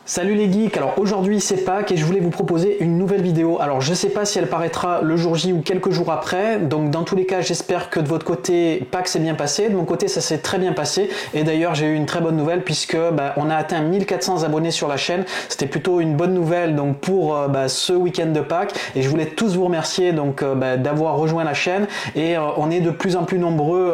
Salut les geeks, alors aujourd'hui c'est Pâques et je voulais vous proposer une nouvelle vidéo. Alors je sais pas si elle paraîtra le jour J ou quelques jours après, donc dans tous les cas j'espère que de votre côté Pâques s'est bien passé, de mon côté ça s'est très bien passé et d'ailleurs j'ai eu une très bonne nouvelle puisque on a atteint 1400 abonnés sur la chaîne. C'était plutôt une bonne nouvelle donc pour ce week-end de Pâques et je voulais tous vous remercier donc d'avoir rejoint la chaîne et on est de plus en plus nombreux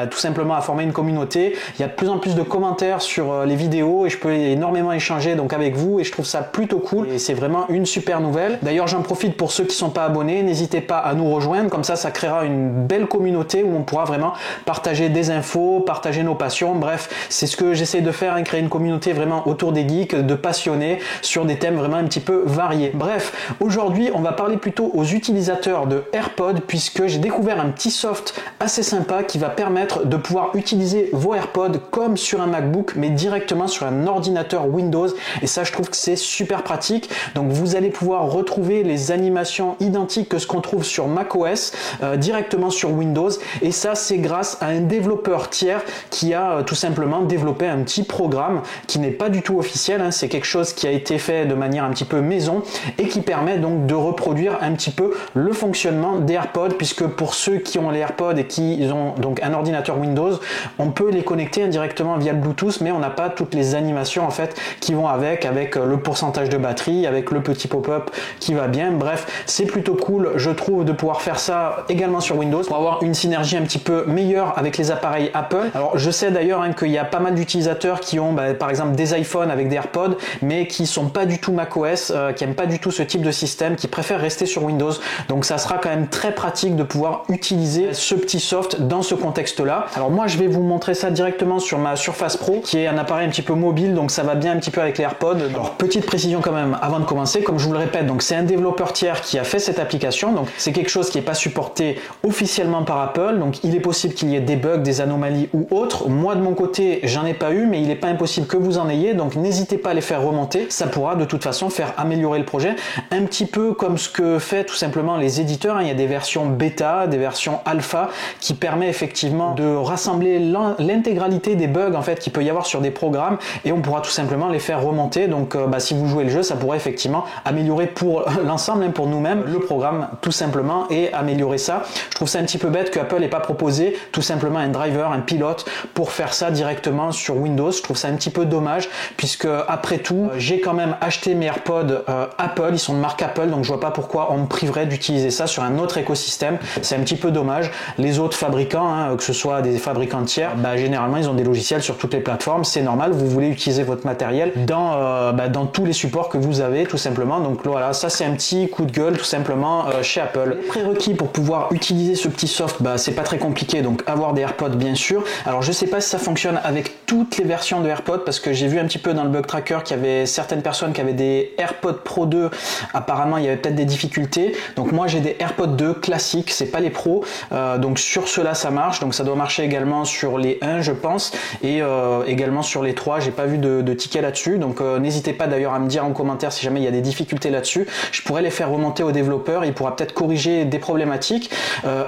tout simplement à former une communauté. Il y a de plus en plus de commentaires sur les vidéos et je peux énormément échanger donc avec vous et je trouve ça plutôt cool et c'est vraiment une super nouvelle. D'ailleurs j'en profite pour ceux qui sont pas abonnés, n'hésitez pas à nous rejoindre, comme ça créera une belle communauté où on pourra vraiment partager des infos, partager nos passions, bref c'est ce que j'essaie de faire, créer une communauté vraiment autour des geeks, de passionnés sur des thèmes vraiment un petit peu variés. Bref, aujourd'hui on va parler plutôt aux utilisateurs de AirPods puisque j'ai découvert un petit soft assez sympa qui va permettre de pouvoir utiliser vos AirPods comme sur un MacBook mais directement sur un ordinateur Windows. Et ça je trouve que c'est super pratique, donc vous allez pouvoir retrouver les animations identiques que ce qu'on trouve sur macOS directement sur Windows et ça c'est grâce à un développeur tiers qui a tout simplement développé un petit programme qui n'est pas du tout officiel, c'est quelque chose qui a été fait de manière un petit peu maison et qui permet donc de reproduire un petit peu le fonctionnement des AirPods, puisque pour ceux qui ont les AirPods et qui ont donc un ordinateur Windows, on peut les connecter indirectement via le Bluetooth mais on n'a pas toutes les animations en fait qui vont avec le pourcentage de batterie, avec le petit pop-up qui va bien. Bref, c'est plutôt cool, je trouve, de pouvoir faire ça également sur Windows pour avoir une synergie un petit peu meilleure avec les appareils Apple. Alors, je sais d'ailleurs qu'il y a pas mal d'utilisateurs qui ont par exemple des iPhones avec des AirPods, mais qui sont pas du tout macOS, qui aiment pas du tout ce type de système, qui préfèrent rester sur Windows. Donc, ça sera quand même très pratique de pouvoir utiliser ce petit soft dans ce contexte-là. Alors, moi, je vais vous montrer ça directement sur ma Surface Pro, qui est un appareil un petit peu mobile, donc ça va bien un petit peu avec les AirPods. Alors petite précision quand même avant de commencer, comme je vous le répète, donc c'est un développeur tiers qui a fait cette application, donc c'est quelque chose qui n'est pas supporté officiellement par Apple, donc il est possible qu'il y ait des bugs, des anomalies ou autres. Moi de mon côté j'en ai pas eu, mais il n'est pas impossible que vous en ayez, donc n'hésitez pas à les faire remonter, ça pourra de toute façon faire améliorer le projet, un petit peu comme ce que fait tout simplement les éditeurs, il y a des versions bêta, des versions alpha qui permet effectivement de rassembler l'intégralité des bugs en fait qu'il peut y avoir sur des programmes et on pourra tout simplement les faire remonter. Donc si vous jouez le jeu, ça pourrait effectivement améliorer pour l'ensemble, pour nous-mêmes, le programme tout simplement et améliorer ça. Je trouve ça un petit peu bête que Apple n'ait pas proposé tout simplement un driver, un pilote pour faire ça directement sur Windows. Je trouve ça un petit peu dommage puisque après tout, j'ai quand même acheté mes AirPods Apple, ils sont de marque Apple, donc je vois pas pourquoi on me priverait d'utiliser ça sur un autre écosystème. C'est un petit peu dommage. Les autres fabricants, que ce soit des fabricants tiers, généralement ils ont des logiciels sur toutes les plateformes, c'est normal, vous voulez utiliser votre matériel dans tous les supports que vous avez tout simplement. Donc voilà, ça c'est un petit coup de gueule tout simplement chez Apple. Les prérequis pour pouvoir utiliser ce petit soft, c'est pas très compliqué, donc avoir des AirPods bien sûr. Alors je sais pas si ça fonctionne avec toutes les versions de AirPods parce que j'ai vu un petit peu dans le bug tracker qu'il y avait certaines personnes qui avaient des AirPods Pro 2, apparemment il y avait peut-être des difficultés. Donc moi j'ai des AirPods 2 classiques, c'est pas les Pro, donc sur ceux-là ça marche, donc ça doit marcher également sur les 1 je pense et également sur les 3, j'ai pas vu de ticket là-dessus, donc n'hésitez pas d'ailleurs à me dire en commentaire si jamais il y a des difficultés là-dessus, je pourrais les faire remonter au développeur, il pourra peut-être corriger des problématiques.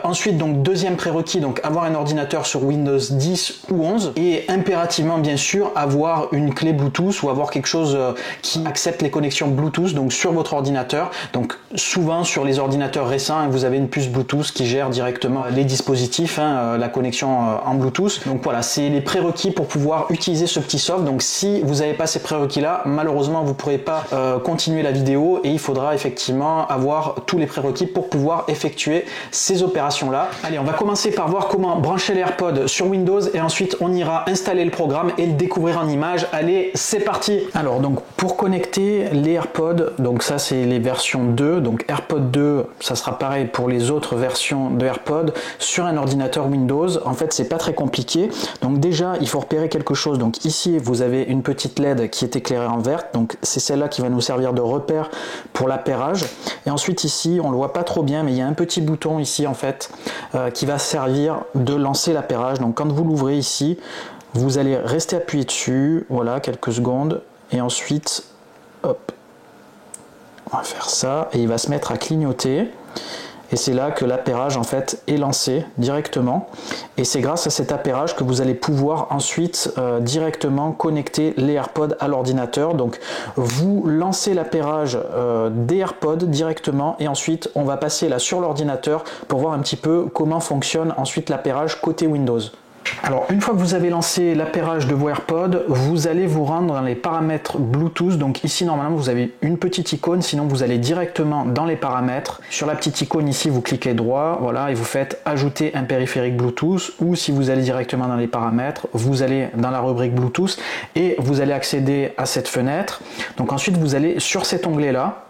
Ensuite donc deuxième prérequis, donc avoir un ordinateur sur Windows 10 ou 11 et impérativement bien sûr avoir une clé Bluetooth ou avoir quelque chose qui accepte les connexions Bluetooth donc sur votre ordinateur. Donc souvent sur les ordinateurs récents vous avez une puce Bluetooth qui gère directement les dispositifs, la connexion en Bluetooth. Donc voilà, c'est les prérequis pour pouvoir utiliser ce petit soft. Donc si vous n'avez pas ces prérequis là, malheureusement vous ne pourrez pas continuer la vidéo et il faudra effectivement avoir tous les prérequis pour pouvoir effectuer ces opérations là. Allez, on va commencer par voir comment brancher les AirPods sur Windows et ensuite on ira installer le programme et le découvrir en images. Allez, c'est parti. Alors donc pour connecter les AirPods, donc ça c'est les versions 2, donc AirPods 2 ça sera pareil pour les autres versions de AirPods sur un ordinateur Windows. En fait c'est pas très compliqué, donc déjà il faut repérer quelque chose. Donc ici vous avez une petite LED qui est éclairée en vert, donc c'est celle-là qui va nous servir de repère pour l'appairage. Et ensuite ici on le voit pas trop bien mais il y a un petit bouton ici en fait qui va servir de lancer l'appairage. Donc quand vous l'ouvrez ici, vous allez rester appuyé dessus, voilà, quelques secondes et ensuite hop, on va faire ça et il va se mettre à clignoter. et c'est là que l'appairage en fait est lancé directement, et c'est grâce à cet appairage que vous allez pouvoir ensuite directement connecter les AirPods à l'ordinateur. Donc vous lancez l'appairage des AirPods directement, et ensuite on va passer là sur l'ordinateur pour voir un petit peu comment fonctionne ensuite l'appairage côté Windows. Alors une fois que vous avez lancé l'appairage de vos AirPods, vous allez vous rendre dans les paramètres Bluetooth. Donc ici normalement vous avez une petite icône, sinon vous allez directement dans les paramètres. Sur la petite icône ici vous cliquez droit, voilà, et vous faites ajouter un périphérique Bluetooth, ou si vous allez directement dans les paramètres, vous allez dans la rubrique Bluetooth et vous allez accéder à cette fenêtre. Donc ensuite vous allez sur cet onglet là,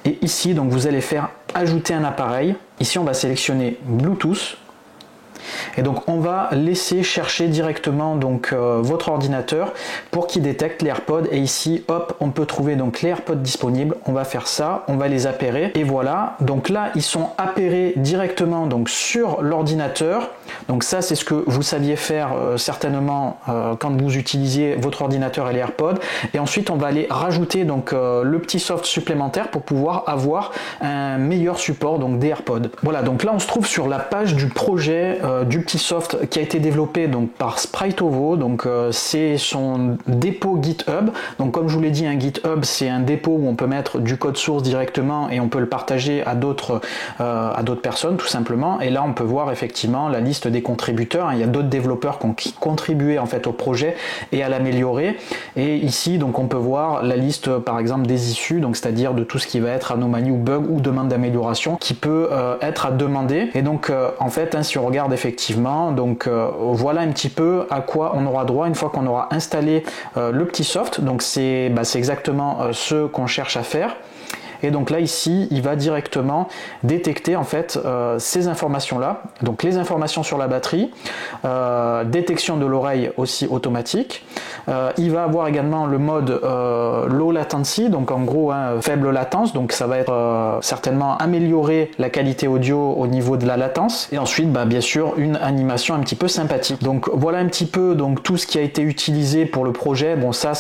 et ici donc vous allez faire ajouter un appareil. Ici on va sélectionner Bluetooth. Et donc on va laisser chercher directement donc votre ordinateur pour qu'il détecte les AirPods, et ici hop on peut trouver donc les AirPods disponibles. On va faire ça, on va les appairer, et voilà, donc là ils sont appairés directement donc sur l'ordinateur. Donc ça c'est ce que vous saviez faire certainement quand vous utilisiez votre ordinateur et les AirPods, et ensuite on va aller rajouter donc le petit soft supplémentaire pour pouvoir avoir un meilleur support donc des AirPods. Voilà, donc là on se trouve sur la page du projet du petit soft qui a été développé donc par Sprite-ovo. Donc c'est son dépôt GitHub. Donc comme je vous l'ai dit, un GitHub c'est un dépôt où on peut mettre du code source directement et on peut le partager à d'autres personnes tout simplement. Et là on peut voir effectivement la liste des contributeurs. Il y a d'autres développeurs qui ont contribué en fait au projet et à l'améliorer. Et ici donc on peut voir la liste par exemple des issues, donc c'est-à-dire de tout ce qui va être anomalie ou bug ou demande d'amélioration qui peut être à demander. Et donc en fait si on regarde effectivement, donc voilà un petit peu à quoi on aura droit une fois qu'on aura installé le petit soft. Donc c'est exactement ce qu'on cherche à faire. Et donc là ici il va directement détecter en fait ces informations là, donc les informations sur la batterie, détection de l'oreille aussi automatique. Il va avoir également le mode low latency, donc en gros faible latence, donc ça va être certainement améliorer la qualité audio au niveau de la latence, et ensuite bien sûr une animation un petit peu sympathique. Donc voilà un petit peu donc tout ce qui a été utilisé pour le projet. Bon ça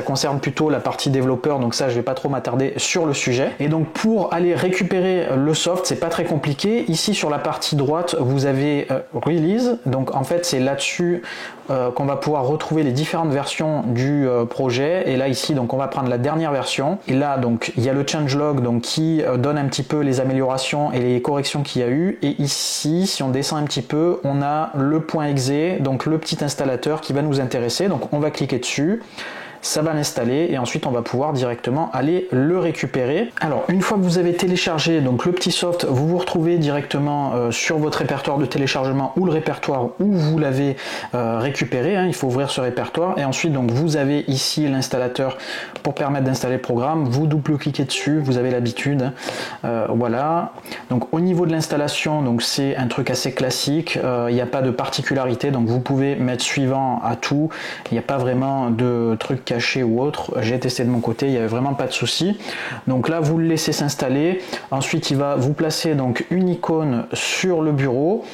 concerne plutôt la partie développeur, donc ça je vais pas trop m'attarder sur le sujet. Et donc pour aller récupérer le soft, c'est pas très compliqué. Ici sur la partie droite vous avez Release, donc en fait c'est là-dessus qu'on va pouvoir retrouver les différentes versions du projet. Et là ici donc on va prendre la dernière version, et là donc il y a le changelog donc qui donne un petit peu les améliorations et les corrections qu'il y a eu. Et ici si on descend un petit peu, on a le .exe, donc le petit installateur qui va nous intéresser. Donc on va cliquer dessus, ça va l'installer, et ensuite on va pouvoir directement aller le récupérer. Alors une fois que vous avez téléchargé donc le petit soft, vous vous retrouvez directement sur votre répertoire de téléchargement ou le répertoire où vous l'avez récupéré, il faut ouvrir ce répertoire, et ensuite donc vous avez ici l'installateur pour permettre d'installer le programme. Vous double-cliquez dessus, vous avez l'habitude, voilà. Donc au niveau de l'installation, donc c'est un truc assez classique, il n'y a pas de particularité, donc vous pouvez mettre suivant à tout, il n'y a pas vraiment de truc caché ou autre. J'ai testé de mon côté, il n'y avait vraiment pas de souci. Donc là vous le laissez s'installer, ensuite il va vous placer donc une icône sur le bureau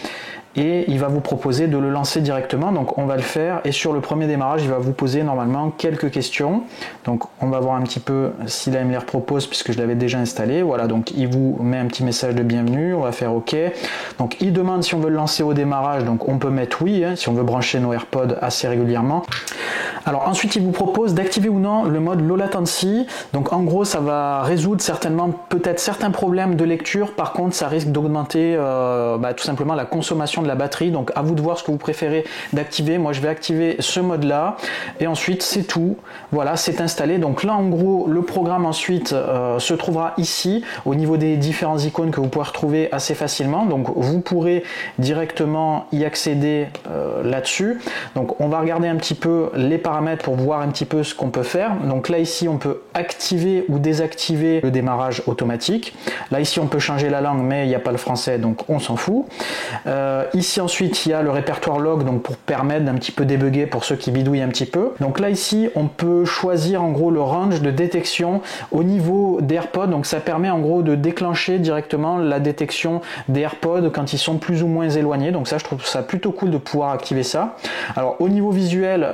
et il va vous proposer de le lancer directement. Donc on va le faire, et sur le premier démarrage il va vous poser normalement quelques questions. Donc on va voir un petit peu si là il me les propose puisque je l'avais déjà installé. Voilà, donc il vous met un petit message de bienvenue, on va faire OK. Donc il demande si on veut le lancer au démarrage, donc on peut mettre oui, si on veut brancher nos AirPods assez régulièrement. Alors ensuite il vous propose d'activer ou non le mode low latency. Donc en gros ça va résoudre certainement peut-être certains problèmes de lecture. Par contre ça risque d'augmenter tout simplement la consommation de la batterie. Donc à vous de voir ce que vous préférez d'activer. Moi je vais activer ce mode là, et ensuite c'est tout. Voilà, c'est installé. Donc là en gros le programme ensuite se trouvera ici au niveau des différentes icônes que vous pouvez retrouver assez facilement. Donc vous pourrez directement y accéder là-dessus. Donc on va regarder un petit peu les paramètres pour voir un petit peu ce qu'on peut faire. Donc là ici on peut activer ou désactiver le démarrage automatique. Là ici on peut changer la langue, mais il n'y a pas le français donc on s'en fout. Ici ensuite il y a le répertoire log, donc pour permettre d'un petit peu débugger pour ceux qui bidouillent un petit peu. Donc là ici on peut choisir en gros le range de détection au niveau des AirPods. Donc ça permet en gros de déclencher directement la détection des AirPods quand ils sont plus ou moins éloignés. Donc ça je trouve ça plutôt cool de pouvoir activer ça. Alors au niveau visuel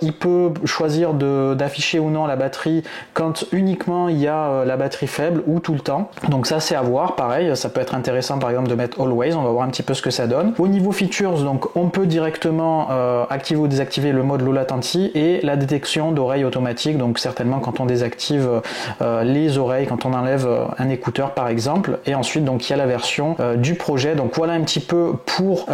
il peut choisir d'afficher ou non la batterie quand uniquement il y a la batterie faible ou tout le temps. Donc ça c'est à voir, pareil, ça peut être intéressant par exemple de mettre Always, on va voir un petit peu ce que ça donne. Au niveau features, donc on peut directement activer ou désactiver le mode low latency et la détection d'oreilles automatique, donc certainement quand on désactive les oreilles, quand on enlève un écouteur par exemple. Et ensuite donc il y a la version du projet. Donc voilà un petit peu pour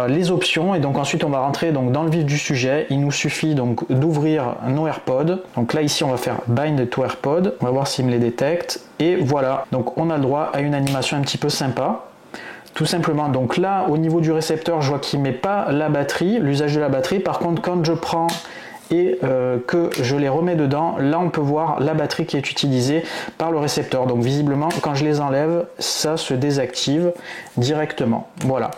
les options, et donc ensuite on va rentrer donc dans le vif du sujet. Il nous suffit donc d'ouvrir nos AirPods. Donc là ici on va faire Bind to AirPod, on va voir s'il me les détecte, et voilà, donc on a le droit à une animation un petit peu sympa. Tout simplement, donc là au niveau du récepteur je vois qu'il ne met pas la batterie, l'usage de la batterie. Par contre quand je prends et que je les remets dedans, là on peut voir la batterie qui est utilisée par le récepteur. Donc visiblement quand je les enlève, ça se désactive directement. Voilà.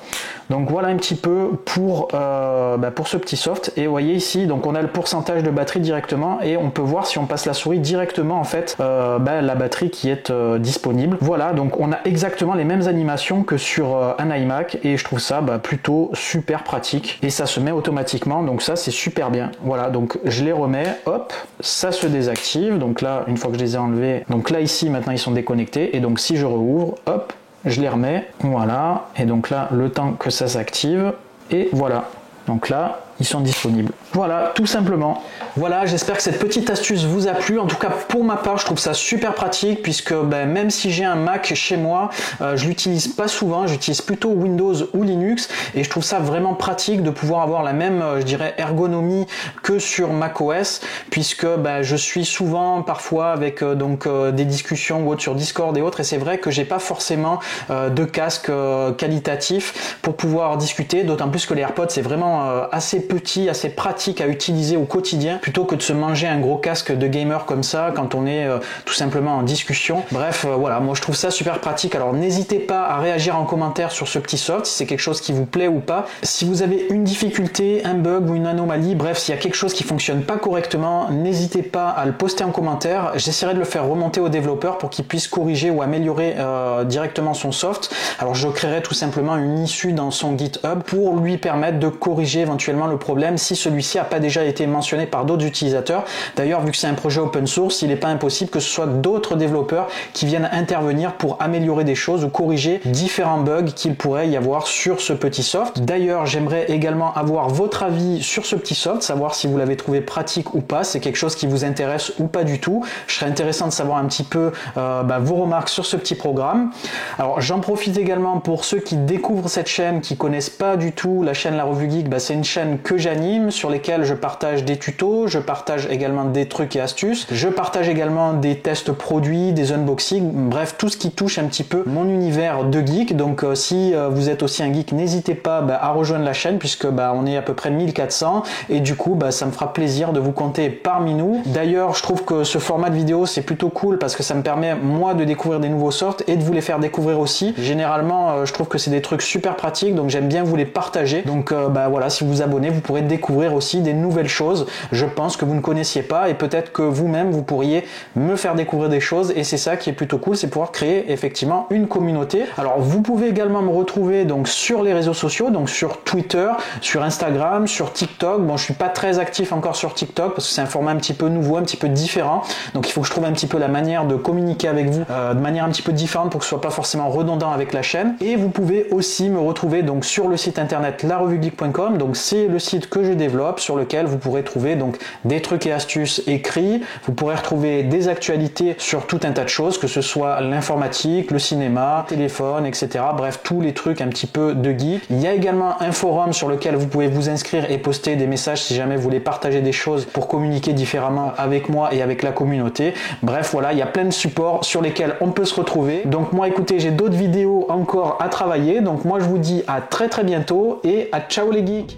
Donc voilà un petit peu pour ce petit soft. Et vous voyez ici, donc on a le pourcentage de batterie directement, et on peut voir si on passe la souris directement en fait la batterie qui est disponible. Voilà, donc on a exactement les mêmes animations que sur un iMac, et je trouve ça plutôt super pratique, et ça se met automatiquement, donc ça c'est super bien. Voilà, donc je les remets, hop, ça se désactive. Donc là, une fois que je les ai enlevés, donc là ici maintenant ils sont déconnectés, et donc si je rouvre, hop, je les remets, voilà, et donc là le temps que ça s'active, et voilà, donc là ils sont disponibles. Voilà, tout simplement. Voilà, j'espère que cette petite astuce vous a plu. En tout cas, pour ma part, je trouve ça super pratique, puisque même si j'ai un Mac chez moi, je l'utilise pas souvent, j'utilise plutôt Windows ou Linux, et je trouve ça vraiment pratique de pouvoir avoir la même, je dirais, ergonomie que sur macOS, puisque je suis souvent parfois avec des discussions ou autres sur Discord et autres, et c'est vrai que j'ai pas forcément de casque qualitatif pour pouvoir discuter, d'autant plus que les AirPods c'est vraiment assez petit, assez pratique à utiliser au quotidien, plutôt que de se manger un gros casque de gamer comme ça quand on est tout simplement en discussion. Bref, voilà, moi je trouve ça super pratique. Alors n'hésitez pas à réagir en commentaire sur ce petit soft, si c'est quelque chose qui vous plaît ou pas. Si vous avez une difficulté, un bug ou une anomalie, bref, s'il y a quelque chose qui fonctionne pas correctement, n'hésitez pas à le poster en commentaire. J'essaierai de le faire remonter au développeur pour qu'il puisse corriger ou améliorer directement son soft. Alors je créerai tout simplement une issue dans son GitHub pour lui permettre de corriger éventuellement le problème si celui-ci n'a pas déjà été mentionné par d'autres utilisateurs. D'ailleurs, vu que c'est un projet open source, il n'est pas impossible que ce soit d'autres développeurs qui viennent intervenir pour améliorer des choses ou corriger différents bugs qu'il pourrait y avoir sur ce petit soft. D'ailleurs, j'aimerais également avoir votre avis sur ce petit soft, savoir si vous l'avez trouvé pratique ou pas, c'est quelque chose qui vous intéresse ou pas du tout. Je serais intéressant de savoir un petit peu vos remarques sur ce petit programme. Alors, j'en profite également pour ceux qui découvrent cette chaîne, qui connaissent pas du tout la chaîne La Revue Geek. C'est une chaîne que j'anime, sur lesquelles je partage des tutos, je partage également des trucs et astuces, je partage également des tests produits, des unboxings, bref, tout ce qui touche un petit peu mon univers de geek. Donc si vous êtes aussi un geek, n'hésitez pas à rejoindre la chaîne, puisque on est à peu près 1400, et du coup ça me fera plaisir de vous compter parmi nous. D'ailleurs, je trouve que ce format de vidéo c'est plutôt cool, parce que ça me permet moi de découvrir des nouveaux softs et de vous les faire découvrir aussi. Généralement je trouve que c'est des trucs super pratiques, donc j'aime bien vous les partager. Donc voilà, si vous vous abonnez, vous pourrez découvrir aussi des nouvelles choses, je pense, que vous ne connaissiez pas, et peut-être que vous-même vous pourriez me faire découvrir des choses, et c'est ça qui est plutôt cool, c'est pouvoir créer effectivement une communauté. Alors vous pouvez également me retrouver donc sur les réseaux sociaux, donc sur Twitter, sur Instagram, sur TikTok. Bon, je suis pas très actif encore sur TikTok parce que c'est un format un petit peu nouveau, un petit peu différent, donc il faut que je trouve un petit peu la manière de communiquer avec vous de manière un petit peu différente pour que ce soit pas forcément redondant avec la chaîne. Et vous pouvez aussi me retrouver donc sur le site internet larevuegeek.com, donc c'est le site que je développe, sur lequel vous pourrez trouver donc des trucs et astuces écrits, vous pourrez retrouver des actualités sur tout un tas de choses, que ce soit l'informatique, le cinéma, le téléphone, etc. Bref, tous les trucs un petit peu de geek. Il y a également un forum sur lequel vous pouvez vous inscrire et poster des messages si jamais vous voulez partager des choses pour communiquer différemment avec moi et avec la communauté. Bref, voilà, il y a plein de supports sur lesquels on peut se retrouver. Donc moi, écoutez, j'ai d'autres vidéos encore à travailler, donc moi je vous dis à très bientôt, et à ciao les geeks.